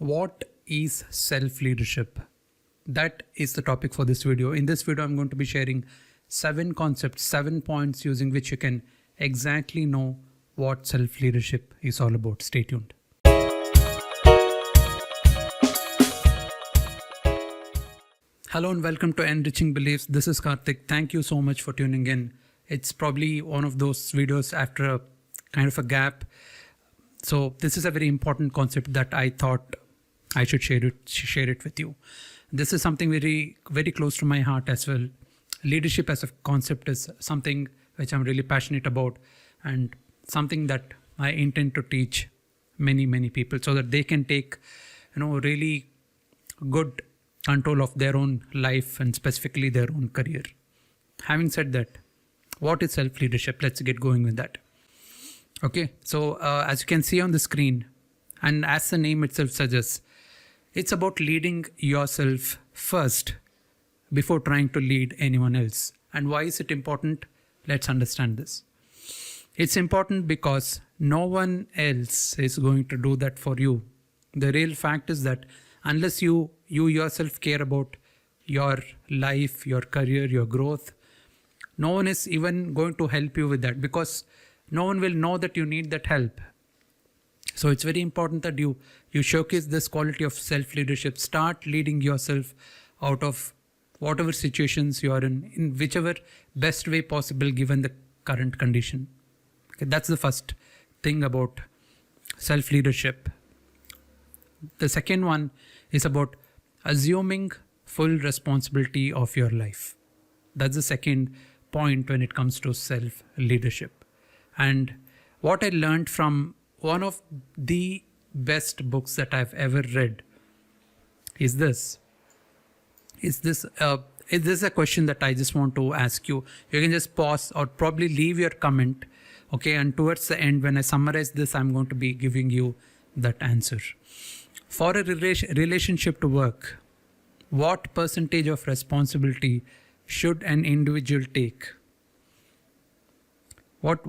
What is self-leadership? That is the topic for this video. In this video, I'm going to be sharing 7 concepts, 7 points using which you can exactly know what self-leadership is all about. Stay tuned. Hello and welcome to Enriching Beliefs. This is Karthik. Thank you so much for tuning in. It's probably one of those videos after a kind of a gap. So this is a very important concept that I thought I should share it with you. This is something very, very close to my heart as well. Leadership as a concept is something which I'm really passionate about and something that I intend to teach many people so that they can take, really good control of their own life and specifically their own career. Having said that, what is self-leadership? Let's get going with that. Okay, so as you can see on the screen, and as the name itself suggests, it's about leading yourself first before trying to lead anyone else. And why is it important? Let's understand this. It's important because no one else is going to do that for you. The real fact is that unless you yourself care about your life, your career, your growth, no one is even going to help you with that because no one will know that you need that help. So it's very important that you showcase this quality of self-leadership. Start leading yourself out of whatever situations you are in whichever best way possible given the current condition. Okay, that's the first thing about self-leadership. The second one is about assuming full responsibility of your life. That's the second point when it comes to self-leadership. And what I learned from one of the best books that I've ever read is this. Is this a question that I just want to ask you? You can just pause or probably leave your comment. Okay, and towards the end, when I summarize this, I'm going to be giving you that answer. For a relationship to work, what percentage of responsibility should an individual take? What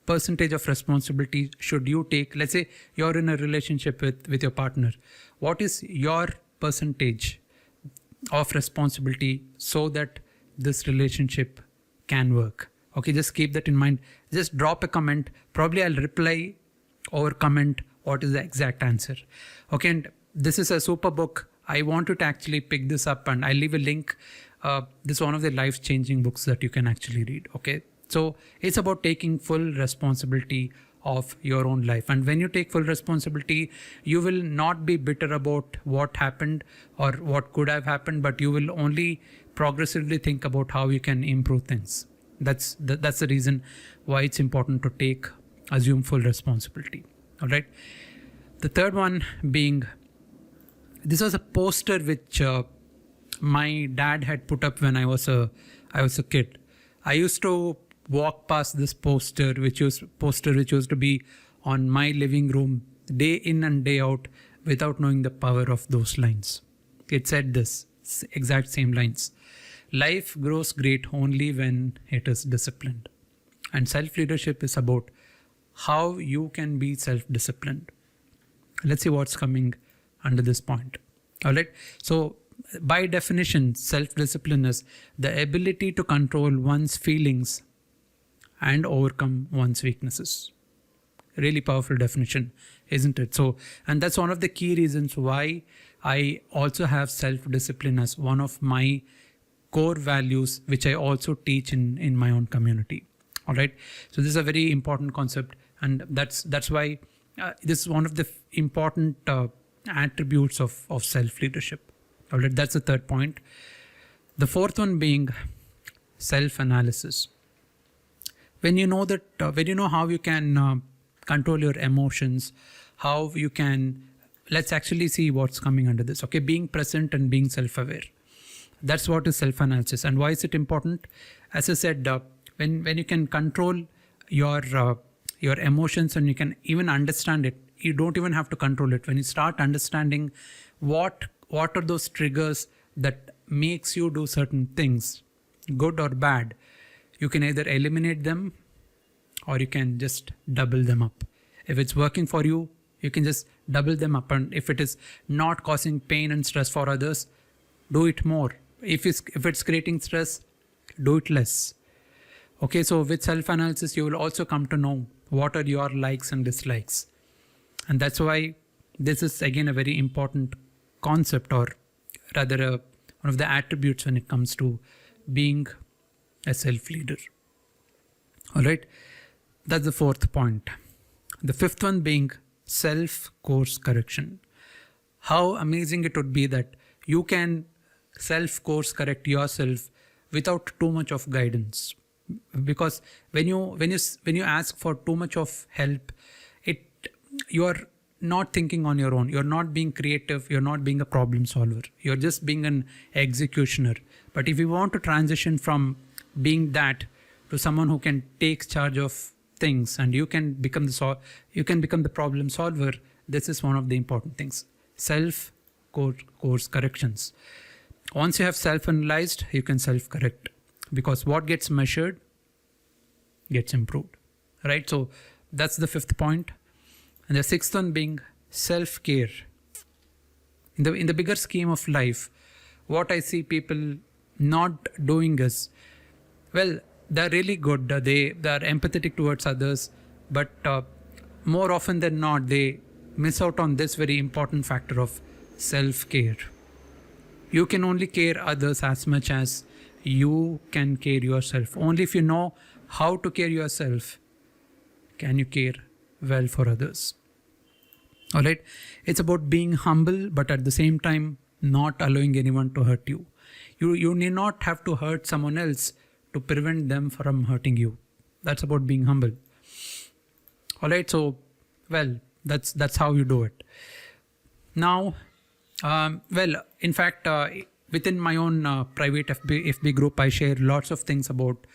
percentage of responsibility should you take? Let's say you're in a relationship with your partner. What is your percentage of responsibility so that this relationship can work? Okay, just keep that in mind. Just drop a comment. Probably I'll reply or comment what is the exact answer. Okay, and this is a super book. I want you to actually pick this up and I'll leave a link. This is one of the life-changing books that you can actually read. Okay, so it's about taking full responsibility of your own life. And when you take full responsibility, you will not be bitter about what happened or what could have happened, but you will only progressively think about how you can improve things. That's the reason why it's important to assume full responsibility. All right. The third one being, this was a poster which my dad had put up when I was a kid. I used to walk past this poster which used to be on my living room day in and day out without knowing the power of those lines. It said this exact same lines. Life grows great only when it is disciplined. And self-leadership is about how you can be self-disciplined. Let's see what's coming under this point. All right. So by definition, self-discipline is the ability to control one's feelings and overcome one's weaknesses. Really powerful definition, isn't it? So, and that's one of the key reasons why I also have self-discipline as one of my core values, which I also teach in my own community. All right. So this is a very important concept, and that's why this is one of the important attributes of self-leadership. All right. That's the third point. The fourth one being self-analysis. When you know how you can control your emotions, how you can, let's actually see what's coming under this. Okay, being present and being self-aware. That's what is self-analysis. And why is it important? As I said, when you can control your emotions and you can even understand it, you don't even have to control it. When you start understanding what are those triggers that makes you do certain things, good or bad, you can either eliminate them or you can just double them up. If it's working for you, you can just double them up. And if it is not causing pain and stress for others, do it more. If it's creating stress, do it less. Okay, so with self-analysis, you will also come to know what are your likes and dislikes. And that's why this is again a very important concept, or rather one of the attributes when it comes to being a self-leader. All right, that's the fourth point. The fifth one being self-course correction. How amazing it would be that you can self-course correct yourself without too much of guidance. Because when you ask for too much of help, you are not thinking on your own. You're not being creative. You're not being a problem solver. You're just being an executioner. But if you want to transition from being that to someone who can take charge of things, and you can become the problem solver, this is one of the important things. Self-course corrections. Once you have self-analyzed, you can self-correct, because what gets measured gets improved, right? So that's the fifth point. And the sixth one being self-care. In the bigger scheme of life, what I see people not doing is, well, they're really good. They're empathetic towards others, but more often than not, they miss out on this very important factor of self-care. You can only care others as much as you can care yourself. Only if you know how to care yourself can you care well for others. All right. It's about being humble, but at the same time, not allowing anyone to hurt you. You need not have to hurt someone else to prevent them from hurting you. That's about being humble. All right. So, well, that's how you do it. Now, in fact, within my own private FB group, I share lots of things about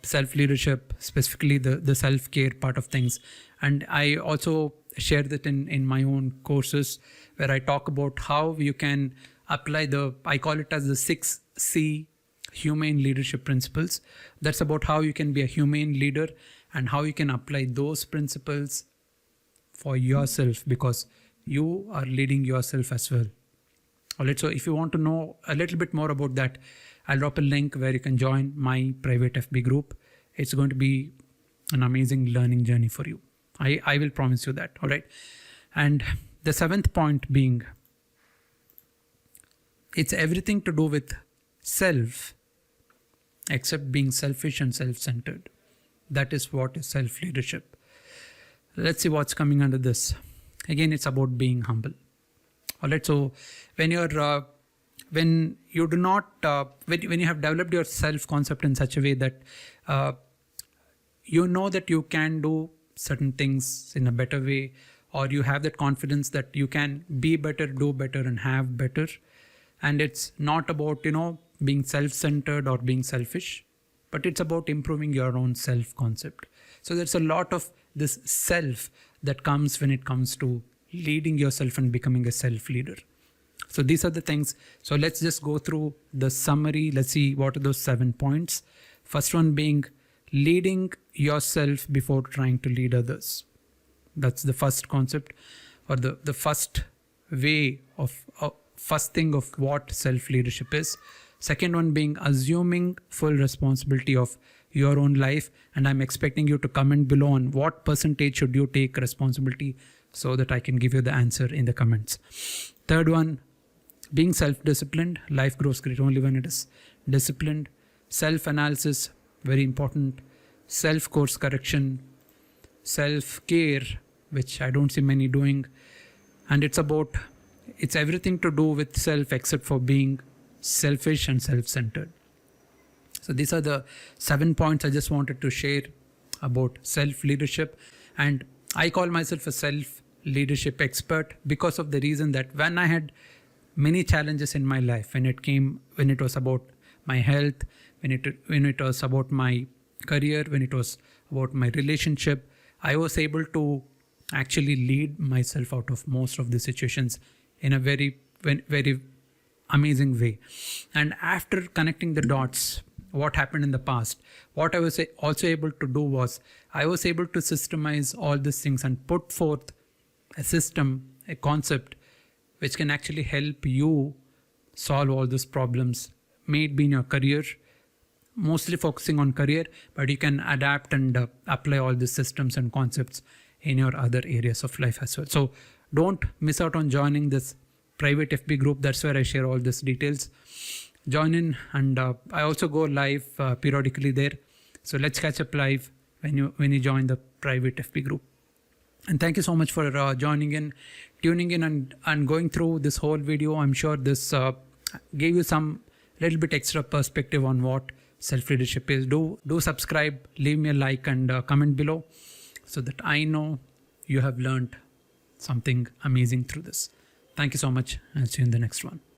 self-leadership, specifically the self-care part of things. And I also share that in my own courses, where I talk about how you can apply I call it as the 6C humane leadership principles. That's about how you can be a humane leader and how you can apply those principles for yourself, because you are leading yourself as well. All right. So if you want to know a little bit more about that, I'll drop a link where you can join my private FB group. It's going to be an amazing learning journey for you. I will promise you that. All right. And the seventh point being, it's everything to do with self except being selfish and self-centered. That is what is self-leadership. Let's see what's coming under this. Again, it's about being humble. All right. So when you have developed your self-concept in such a way that you know that you can do certain things in a better way, or you have that confidence that you can be better, do better, and have better. And it's not about, being self-centered or being selfish, but it's about improving your own self-concept. So there's a lot of this self that comes when it comes to leading yourself and becoming a self-leader. So these are the things. So let's just go through the summary. Let's see what are those 7 points. First one being leading yourself before trying to lead others. That's the first concept, or the first way of first thing of what self-leadership is. Second one being assuming full responsibility of your own life. And I'm expecting you to comment below on what percentage should you take responsibility, so that I can give you the answer in the comments. Third one, being self-disciplined. Life grows great only when it is disciplined. Self-analysis, very important. Self-course correction. Self-care, which I don't see many doing. And it's everything to do with self except for being selfish and self-centered. So these are the 7 points I just wanted to share about self-leadership. And I call myself a self-leadership expert because of the reason that when I had many challenges in my life, when it was about my health, when it was about my career, when it was about my relationship, I was able to actually lead myself out of most of the situations in a very, very amazing way. And after connecting the dots, what happened in the past, what I was also able to do was I was able to systemize all these things and put forth a system, a concept which can actually help you solve all these problems, may it be in your career, mostly focusing on career, but you can adapt and apply all these systems and concepts in your other areas of life as well. So don't miss out on joining this private FB group. That's where I share all these details. Join in, and I also go live periodically there. So let's catch up live when you join the private FB group. And thank you so much for joining in, tuning in, and going through this whole video. I'm sure this gave you some little bit extra perspective on what self-leadership is. Do subscribe, leave me a like, and comment below so that I know you have learned something amazing through this. Thank you so much. I'll see you in the next one.